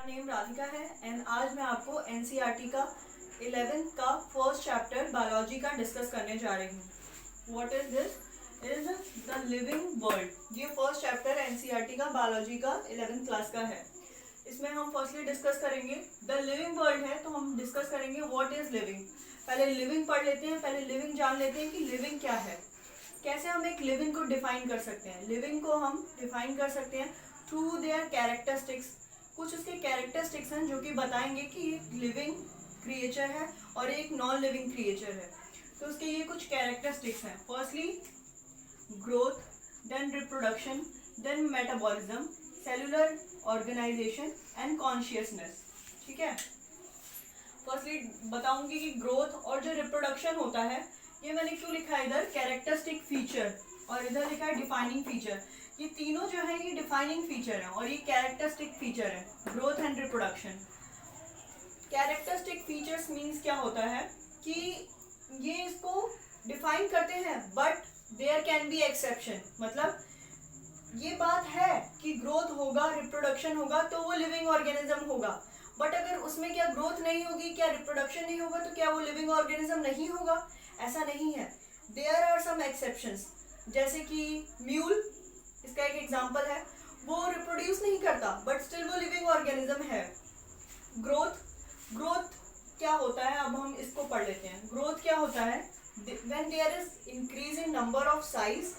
Name Radhika है and आज मैं आपको एनसीईआरटी का 11th का फर्स्ट चैप्टर बायोलॉजी का डिस्कस करने जा रही हूँ। What is this? Is the living world. ये फर्स्ट चैप्टर एनसीईआरटी का बायोलॉजी का 11th क्लास का है। इसमें हम फर्स्टली डिस्कस करेंगे द लिविंग वर्ल्ड है, तो हम डिस्कस करेंगे व्हाट इज लिविंग। पहले लिविंग पढ़ लेते हैं, पहले लिविंग जान लेते हैं कि लिविंग क्या है, कैसे हम एक लिविंग को डिफाइन कर सकते हैं। लिविंग को हम डिफाइन कर सकते हैं थ्रू देयर कैरेक्टरिस्टिक्स। कुछ उसके कैरेक्टरिस्टिक्स हैं जो कि बताएंगे कि एक लिविंग क्रिएचर है और एक नॉन लिविंग क्रिएचर है। तो उसके ये कुछ कैरेक्टरिस्टिक्स हैं। Firstly growth, then reproduction, then metabolism, cellular organisation and consciousness. ठीक है, फर्स्टली बताऊंगी कि ग्रोथ और जो रिप्रोडक्शन होता है, ये मैंने क्यों लिखा है इधर कैरेक्टरिस्टिक फीचर और इधर लिखा है डिफाइनिंग फीचर। ये तीनों जो है ये डिफाइनिंग फीचर है और ये कैरेक्टरिस्टिक फीचर है, growth and reproduction. Characteristic features means क्या होता है कि ये इसको डिफाइन करते हैं but there can be exception. मतलब ये बात है कि ग्रोथ होगा, रिप्रोडक्शन होगा तो वो लिविंग ऑर्गेनिज्म होगा, बट अगर उसमें क्या ग्रोथ नहीं होगी, क्या रिप्रोडक्शन नहीं होगा, तो क्या वो लिविंग ऑर्गेनिज्म नहीं होगा? ऐसा नहीं है। देयर आर सम एक्सेप्शंस, जैसे कि म्यूल, इसका एक एग्जांपल है, वो रिप्रोड्यूस नहीं करता बट स्टिल वो लिविंग ऑर्गेनिज्म है। ग्रोथ क्या होता है, अब हम इसको पढ़ लेते हैं। ग्रोथ क्या होता है? When there is increase in number of size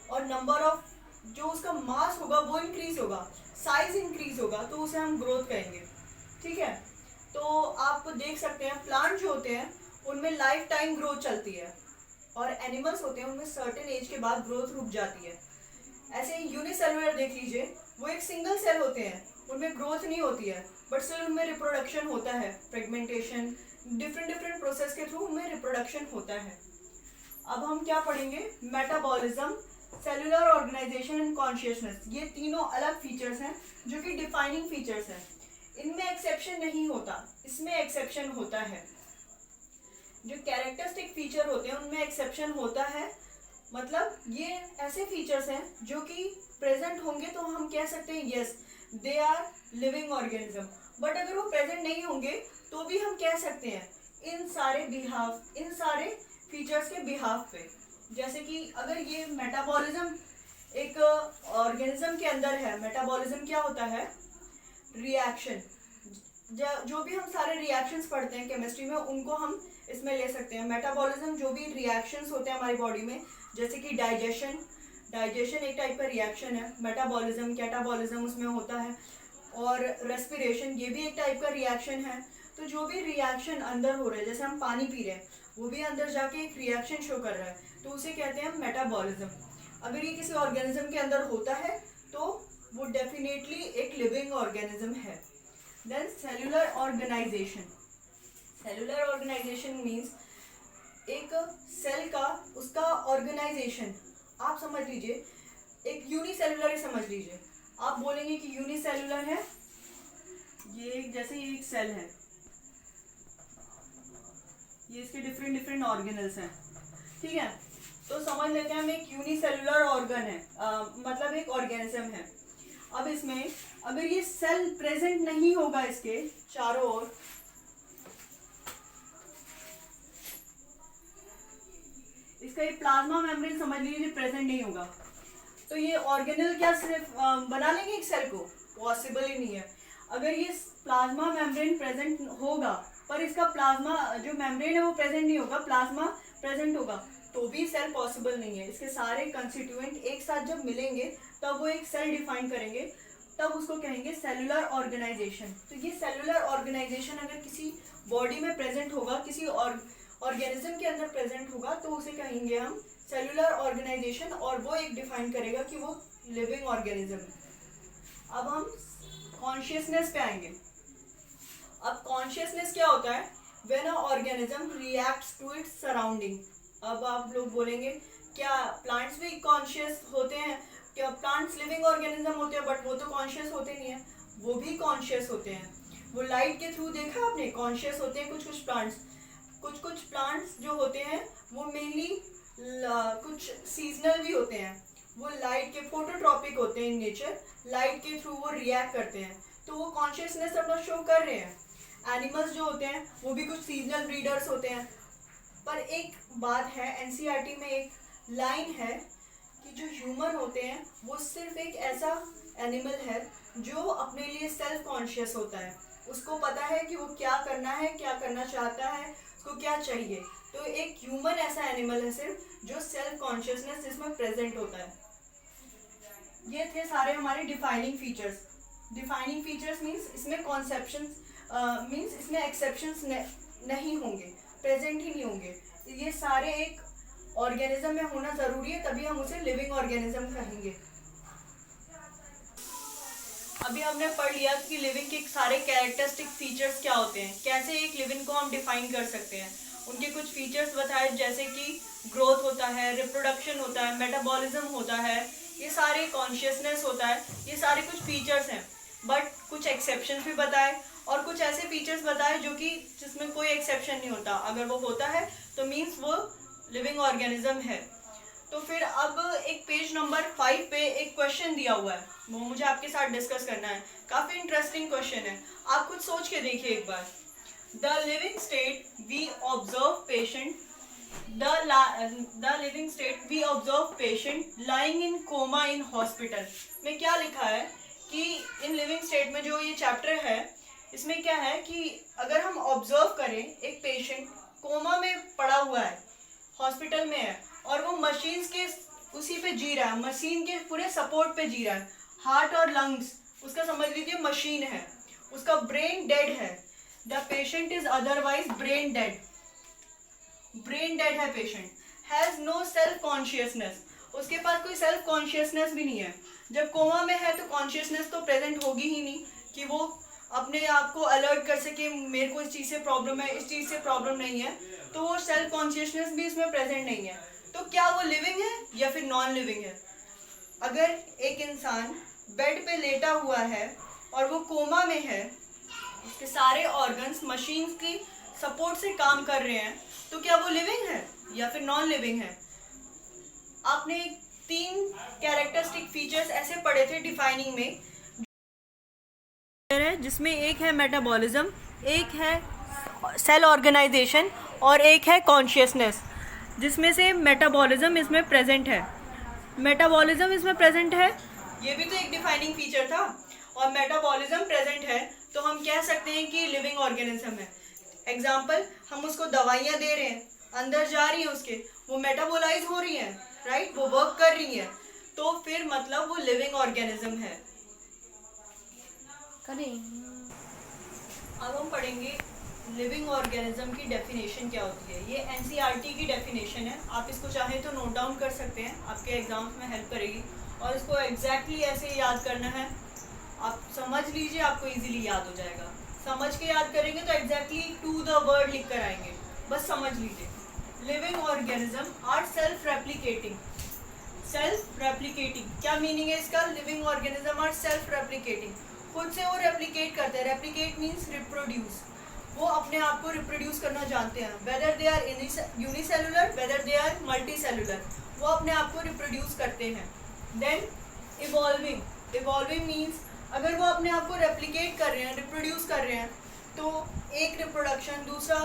और नंबर ऑफ जो उसका मास होगा वो इंक्रीज होगा, साइज इंक्रीज होगा, तो उसे हम ग्रोथ कहेंगे। ठीक है, तो आप देख सकते हैं प्लांट जो होते हैं उनमें लाइफ टाइम ग्रोथ चलती है और एनिमल्स होते हैं उनमें सर्टेन एज के बाद ग्रोथ रुक जाती है। ऐसे यूनिसेलुलर देख लीजिए, वो एक सिंगल सेल होते हैं, उनमें ग्रोथ नहीं होती है बट स्टिल उनमें रिप्रोडक्शन होता है, फ्रेगमेंटेशन, डिफरेंट प्रोसेस के थ्रू उनमें रिप्रोडक्शन होता है। अब हम क्या पढ़ेंगे? Metabolism, cellular organisation and consciousness. ये तीनों अलग फीचर्स हैं जो कि डिफाइनिंग फीचर्स हैं। इनमें एक्सेप्शन नहीं होता, इसमें एक्सेप्शन होता है। जो कैरेक्टरिस्टिक फीचर होते हैं उनमें एक्सेप्शन होता है। मतलब ये ऐसे फीचर्स हैं जो कि प्रेजेंट होंगे तो हम कह सकते हैं yes they are living organism, but अगर वो प्रेजेंट नहीं होंगे तो भी हम कह सकते हैं इन सारे फीचर्स के बिहाफ पे। जैसे कि अगर ये मेटाबॉलिज्म एक ऑर्गेनिज्म के अंदर है, मेटाबॉलिज्म क्या होता है? रिएक्शन। जो भी हम सारे रिएक्शंस पढ़ते हैं केमिस्ट्री में उनको हम इसमें ले सकते हैं। मेटाबॉलिज्म जो भी रिएक्शंस होते हैं हमारी बॉडी में, जैसे कि डाइजेशन एक टाइप का रिएक्शन है। मेटाबॉलिज्म, कैटाबॉलिज्म उसमें होता है, और रेस्पिरेशन ये भी एक टाइप का रिएक्शन है। तो जो भी रिएक्शन अंदर हो रहे हैं, जैसे हम पानी पी रहे हैं वो भी अंदर जाके एक रिएक्शन शो कर रहा है, तो उसे कहते हैं मेटाबॉलिज्म। अगर ये किसी ऑर्गेनिज्म के अंदर होता है तो वो डेफिनेटली एक लिविंग ऑर्गेनिज्म है। देन सेलुलर ऑर्गेनाइजेशन मीन्स एक सेल का उसका ऑर्गेनाइजेशन। आप समझ लीजिए एक यूनिसेलुलर ही समझ लीजिए। आप बोलेंगे कि यूनिसेलुलर है, ये जैसे ये एक सेल है, ये इसके डिफरेंट ऑर्गेनल्स हैं। ठीक है, तो समझ लेते हैं हम एक यूनिसेलुलर ऑर्गन है, मतलब एक ऑर्गेनिज्म है। अब इसमें अगर ये सेल प्रेजेंट नहीं होगा इसके चारों ओर, इसका ये प्लाज्मा मेम्ब्रेन समझ लीजिए प्रेजेंट नहीं होगा, तो ये ऑर्गेनल क्या सिर्फ बना लेंगे एक सेल को? पॉसिबल ही नहीं है। अगर ये प्लाज्मा मेम्ब्रेन प्रेजेंट होगा पर इसका प्लाज्मा जो मेम्ब्रेन है वो प्रेजेंट नहीं होगा, प्लाज्मा प्रेजेंट होगा, तो भी सेल पॉसिबल नहीं है। इसके सारे कंस्टिट्यूएंट एक साथ जब मिलेंगे तब वो एक सेल डिफाइन करेंगे, तब उसको कहेंगे सेलुलर ऑर्गेनाइजेशन। तो ये सेलुलर ऑर्गेनाइजेशन अगर किसी बॉडी में प्रेजेंट होगा, किसी ऑर्गेनिज्म के अंदर प्रेजेंट होगा, तो उसे कहेंगे हम सेलुलर ऑर्गेनाइजेशन, और वो एक डिफाइन करेगा कि वो लिविंग ऑर्गेनिज्म है। अब हम कॉन्शियसनेस पे आएंगे। अब कॉन्शियसनेस क्या होता है? When a organism reacts to its surrounding. अब आप लोग बोलेंगे क्या प्लांट्स भी कॉन्शियस होते हैं? क्या प्लांट्स लिविंग ऑर्गेनिज्म होते हैं बट वो तो कॉन्शियस होते नहीं है? वो भी कॉन्शियस होते हैं। वो लाइट के थ्रू देखा आपने, कॉन्शियस होते हैं कुछ प्लांट्स। कुछ प्लांट्स जो होते हैं वो मेनली कुछ सीजनल भी होते हैं, वो लाइट के फोटोट्रॉपिक होते हैं इन नेचर, लाइट के थ्रू वो रिएक्ट करते हैं। तो वो कॉन्शियसनेस अपना शो कर रहे हैं। एनिमल्स जो होते हैं वो भी कुछ सीजनल ब्रीडर्स होते हैं। पर एक बात है, एनसीईआरटी में एक लाइन है कि जो ह्यूमन होते हैं वो सिर्फ एक ऐसा एनिमल है जो अपने लिए सेल्फ कॉन्शियस होता है। उसको पता है कि वो क्या करना है, क्या करना चाहता है, उसको क्या चाहिए। तो एक ह्यूमन ऐसा एनिमल है सिर्फ जो सेल्फ कॉन्शियसनेस इसमें प्रेजेंट होता है। ये थे सारे हमारे defining features. Defining features means इसमें कॉन्सेप्शंस मीन्स इसमें एक्सेप्शंस नहीं होंगे, प्रेजेंट ही नहीं होंगे। ये सारे एक ऑर्गेनिज्म में होना जरूरी है, तभी हम उसे लिविंग ऑर्गेनिज्म कहेंगे। अभी हमने पढ़ लिया कि लिविंग के सारे कैरेक्टरिस्टिक फीचर्स क्या होते हैं, कैसे एक लिविंग को हम डिफाइन कर सकते हैं। उनके कुछ फीचर्स बताए, जैसे कि ग्रोथ होता है, रिप्रोडक्शन होता है, मेटाबॉलिज्म होता है, ये सारे कॉन्शियसनेस होता है, ये सारे कुछ फीचर्स हैं। बट कुछ एक्सेप्शंस भी बताए और कुछ ऐसे फीचर्स बताए जो कि जिसमें कोई एक्सेप्शन नहीं होता। अगर वो होता है तो मीन्स वो लिविंग ऑर्गेनिज्म है। तो फिर अब एक पेज नंबर 5 पे एक क्वेश्चन दिया हुआ है, वो मुझे आपके साथ डिस्कस करना है। काफ़ी इंटरेस्टिंग क्वेश्चन है, आप खुद सोच के देखिए एक बार। The living state we observe patient the living state we observe patient lying in coma in hospital में क्या लिखा है कि इन लिविंग स्टेट में जो ये चैप्टर है इसमें क्या है कि अगर हम ऑब्जर्व करें एक पेशेंट कोमा में पड़ा हुआ है, हॉस्पिटल में है और वो मशीन्स के उसी पे जी रहा है, मशीन के पूरे सपोर्ट पे जी रहा है। हार्ट और लंग्स उसका समझ लीजिए मशीन है, उसका ब्रेन डेड है। The patient is otherwise brain dead है patient. Has no self consciousness, उसके पास कोई सेल्फ कॉन्शियसनेस भी नहीं है। जब कोमा में है तो कॉन्शियसनेस तो प्रेजेंट होगी ही नहीं कि वो अपने आप को अलर्ट कर सके, मेरे को इस चीज़ से प्रॉब्लम है, इस चीज़ से प्रॉब्लम नहीं है। तो वो सेल्फ कॉन्शियसनेस भी इसमें प्रेजेंट नहीं है। तो क्या वो लिविंग है या फिर नॉन लिविंग है? अगर एक इंसान बेड पे लेटा हुआ है और वो कोमा में है, उसके सारे ऑर्गन्स मशीन्स की सपोर्ट से काम कर रहे हैं, तो क्या वो लिविंग है या फिर नॉन लिविंग है? आपने 3 कैरेक्टरिस्टिक फीचर्स ऐसे पढ़े थे डिफाइनिंग में, जिसमें एक है मेटाबॉलिज्म, एक है सेल ऑर्गेनाइजेशन और एक है कॉन्शियसनेस। जिसमें से मेटाबॉलिज्म इसमें प्रेजेंट है, मेटाबॉलिज्म इसमें प्रेजेंट है, ये भी तो एक डिफाइनिंग फीचर था। और मेटाबॉलिज्म प्रेजेंट है तो हम कह सकते हैं कि लिविंग ऑर्गेनिज्म है। एग्जाम्पल, हम उसको दवाइयाँ दे रहे हैं, अंदर जा रही हैं उसके, वो मेटाबोलाइज हो रही हैं, राइट, वो वर्क कर रही हैं, तो फिर मतलब वो लिविंग ऑर्गेनिज्म है। अब हम पढ़ेंगे लिविंग ऑर्गेनिज्म की डेफिनेशन क्या होती है। ये एनसीईआरटी की डेफिनेशन है, आप इसको चाहें तो नोट डाउन कर सकते हैं, आपके एग्जाम्स में हेल्प करेगी। और इसको एग्जैक्टली ऐसे याद करना है, आप समझ लीजिए, आपको इजीली याद हो जाएगा। समझ के याद करेंगे तो एग्जैक्टली टू द वर्ड लिख कर आएंगे, बस समझ लीजिए। Living organism are self replicating. Self replicating क्या मीनिंग है इसका? Living organism are self replicating, खुद से वो रेप्लिकेट करते हैं। रेप्लिकेट मीन्स रिप्रोड्यूस, वो अपने आप को रिप्रोड्यूस करना जानते हैं। Whether they are unicellular, whether they are multi cellular, वो अपने आप को रिप्रोड्यूस करते हैं। देन इवॉल्विंग, इवॉल्विंग मीन्स अगर वो अपने आप को रेप्लिकेट कर रहे हैं, रिप्रोड्यूस कर रहे हैं, तो एक रिप्रोडक्शन, दूसरा,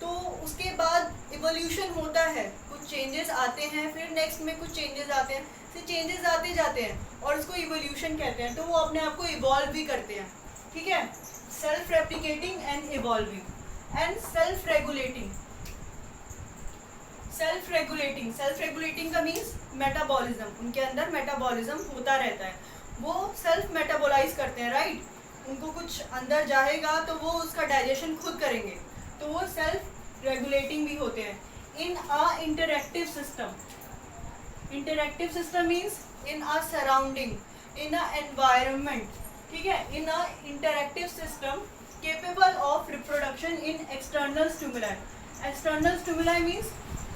तो उसके बाद इवोल्यूशन होता है, कुछ चेंजेस आते हैं, फिर नेक्स्ट में कुछ चेंजेस आते हैं, फिर चेंजेस आते जाते हैं और उसको इवोल्यूशन कहते हैं। तो वो अपने आप को इवॉल्व भी करते हैं, ठीक है। Self replicating and evolving and self regulating. Self regulating, self regulating का मीन्स मेटाबॉलिज्म, उनके अंदर मेटाबॉलिज्म होता रहता है, वो सेल्फ मेटाबोलाइज करते हैं, राइट। उनको कुछ अंदर जाएगा तो वो उसका डाइजेशन खुद करेंगे, तो वो सेल्फ रेगुलेटिंग भी होते हैं। In a interactive system, interactive system means in a surrounding, in a environment, ठीक है। In a interactive system capable of reproduction in external stimuli. External stimuli means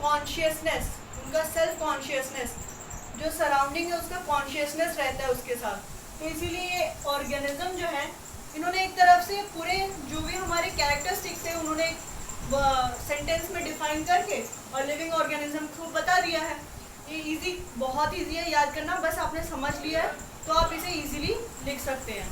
consciousness, उनका सेल्फ कॉन्शियसनेस, जो surrounding है उसका consciousness रहता है उसके साथ। तो इसीलिए ये ऑर्गेनिज्म जो है, इन्होंने एक तरफ से पूरे जो भी हमारे कैरेक्टरिस्टिक्स थे उन्होंने सेंटेंस में डिफाइन करके और लिविंग ऑर्गेनिज्म को बता दिया है। ये इजी, बहुत इजी है याद करना, बस आपने समझ लिया है तो आप इसे इजीली लिख सकते हैं।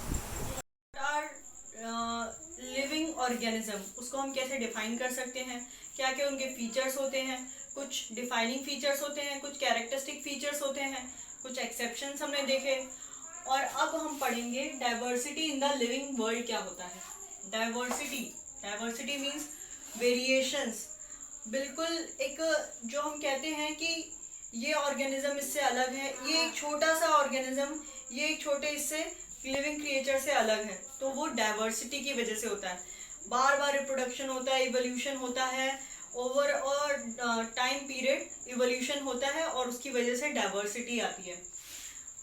ऑर्गेनिज्म, उसको हम कैसे डिफाइन कर सकते हैं, क्या क्या उनके फीचर्स होते हैं, कुछ डिफाइनिंग फीचर्स होते हैं, कुछ कैरेक्टरिस्टिक फीचर्स होते हैं, कुछ एक्सेप्शंस हमने देखे। और अब हम पढ़ेंगे diversity in the living world क्या होता है। Diversity means variations. बिल्कुल एक जो हम कहते हैं कि ये ऑर्गेनिज्म इससे अलग है, ये एक छोटा सा ऑर्गेनिज्म ये एक छोटे इससे लिविंग क्रिएचर से अलग है, तो वो डाइवर्सिटी की वजह से होता है। बार बार रिप्रोडक्शन होता है, इवोल्यूशन होता है, ओवर और टाइम पीरियड इवोल्यूशन होता है और उसकी वजह से डाइवर्सिटी आती है।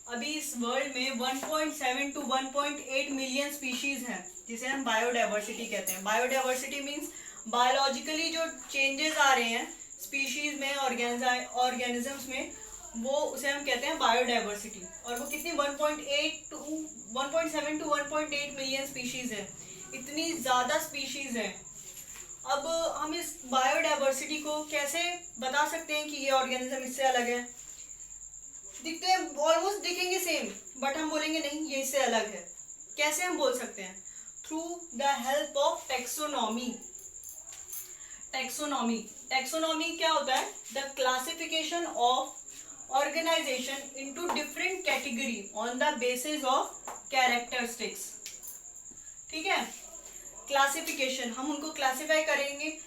अभी इस वर्ल्ड में 1.7 टू 1.8 मिलियन स्पीशीज हैं, जिसे हम बायोडाइवर्सिटी कहते हैं। बायोडाइवर्सिटी मीन्स बायोलॉजिकली जो चेंजेस आ रहे हैं स्पीशीज में, ऑर्गेनिजम्स में, वो उसे हम कहते हैं बायोडाइवर्सिटी। और वो कितनी 1.7 टू 1.8 मिलियन स्पीशीज है, इतनी ज़्यादा स्पीशीज है। अब हम इस बायोडाइवर्सिटी को कैसे बता सकते हैं कि ये ऑर्गेनिज्म इससे अलग है। दिखते हैं, ऑलमोस्ट दिखेंगे सेम, बट हम बोलेंगे नहीं ये इससे अलग है। कैसे हम बोल सकते हैं? Through the help of taxonomy. Taxonomy क्या होता है? The classification of organisation into different category on the basis of characteristics. ठीक है, क्लासिफिकेशन, हम उनको क्लासिफाई करेंगे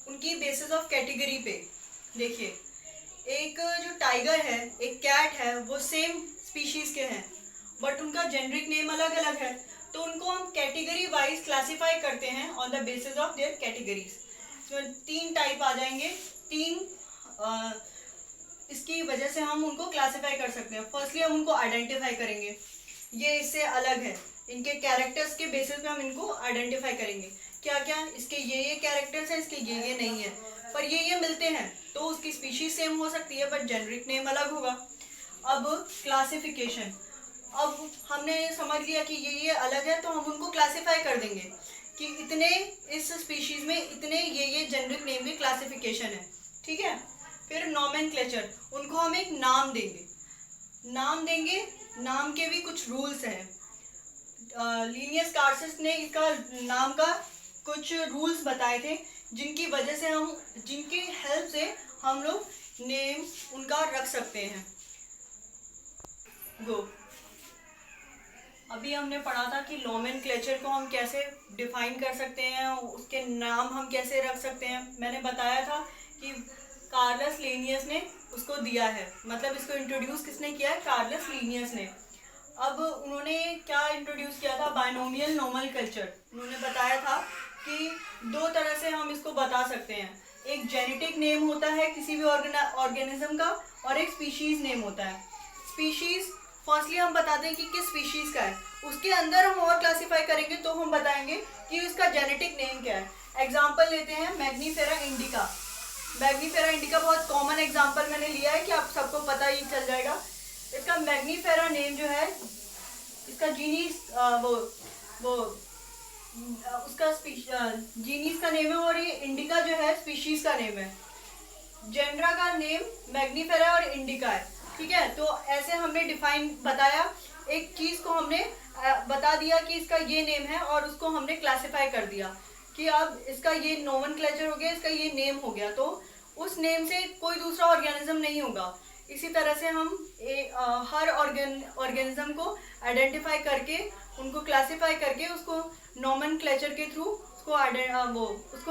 उनकी बेसिस ऑफ कैटेगरी पे। देखिए, एक जो टाइगर है, एक कैट है, वो सेम स्पीशीज के हैं, बट उनका जेनरिक नेम अलग अलग है, तो उनको हम कैटेगरी वाइज क्लासिफाई करते हैं on the basis of their categories. तो 3 टाइप आ जाएंगे, 3 इसकी वजह से हम उनको क्लासिफाई कर सकते हैं। फर्स्टली हम उनको आइडेंटिफाई करेंगे, ये इससे अलग है, इनके कैरेक्टर्स के बेसिस पे हम इनको आइडेंटिफाई करेंगे। क्या क्या? इसके ये कैरेक्टर्स हैं, इसके ये नहीं है, पर ये मिलते हैं, तो उसकी स्पीशीज सेम हो सकती है, बट जेनरिक नेम अलग होगा। अब क्लासिफिकेशन, अब हमने समझ लिया कि ये अलग है, तो हम उनको क्लासिफाई कर देंगे कि इतने इस स्पीशीज में इतने ये जेनरिक नेम की क्लासिफिकेशन है। ठीक है, फिर नॉमेनक्लेचर, उनको हम एक नाम देंगे, नाम के भी कुछ रूल्स हैं। लीनियस कार्सिस ने इसका नाम का कुछ रूल्स बताए थे, जिनकी वजह से जिनकी हेल्प से हम लोग नेम उनका रख सकते हैं। अभी हमने पढ़ा था कि नॉमेनक्लेचर को हम कैसे डिफाइन कर सकते हैं, उसके नाम हम कैसे रख सकते हैं। मैंने बताया था कि कार्लस लीनियस ने उसको दिया है, मतलब इसको इंट्रोड्यूस किसने किया है? कार्लस लीनियस ने। अब उन्होंने क्या इंट्रोड्यूस किया था? Binomial nomenclature. उन्होंने बताया था कि 2 तरह से हम इसको बता सकते हैं, एक जेनेटिक नेम होता है किसी भी ऑर्गेनिज्म का, और एक स्पीशीज नेम होता है। स्पीशीज फर्स्टली हम बताते हैं कि किस स्पीशीज का है, उसके अंदर हम और क्लासिफाई करेंगे तो हम बताएंगे कि उसका जेनेटिक नेम क्या है। एग्जाम्पल लेते हैं मैग्नीफेरा इंडिका। मैग्नीफेरा इंडिका बहुत कॉमन एग्जाम्पल मैंने लिया है कि आप सबको पता ही चल जाएगा। इसका मैग्नीफेरा नेम जो है, इसका जीनीस उसका जीनीस का नेम है, और ये इंडिका जो है स्पीशीज का नेम है। जेंड्रा का नेम मैग्नीफेरा और इंडिका है। ठीक है, तो ऐसे हमने डिफाइन बताया, एक चीज को हमने बता दिया कि इसका ये नेम है, और उसको हमने क्लासिफाई कर दिया कि अब इसका ये नोमेनक्लेचर हो गया, इसका ये नेम हो गया, तो उस नेम से कोई दूसरा ऑर्गेनिज्म नहीं होगा। इसी तरह से हम हर ऑर्गेनिज्म को आइडेंटिफाई करके, उनको क्लासिफाई करके, उसको नोमेनक्लेचर के थ्रू उसको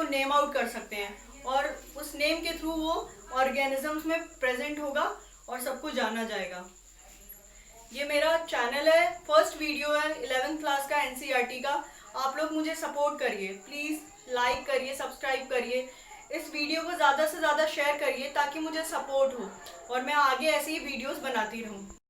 नेम आउट कर सकते हैं, और उस नेम के थ्रू वो ऑर्गेनिजम्स में प्रेजेंट होगा और सबको जाना जाएगा। ये मेरा चैनल है, फर्स्ट वीडियो है 11th क्लास का एनसीईआरटी का। आप लोग मुझे सपोर्ट करिए, प्लीज़ लाइक करिए, सब्सक्राइब करिए, इस वीडियो को ज़्यादा से ज़्यादा शेयर करिए ताकि मुझे सपोर्ट हो और मैं आगे ऐसे ही वीडियोस बनाती रहूँ।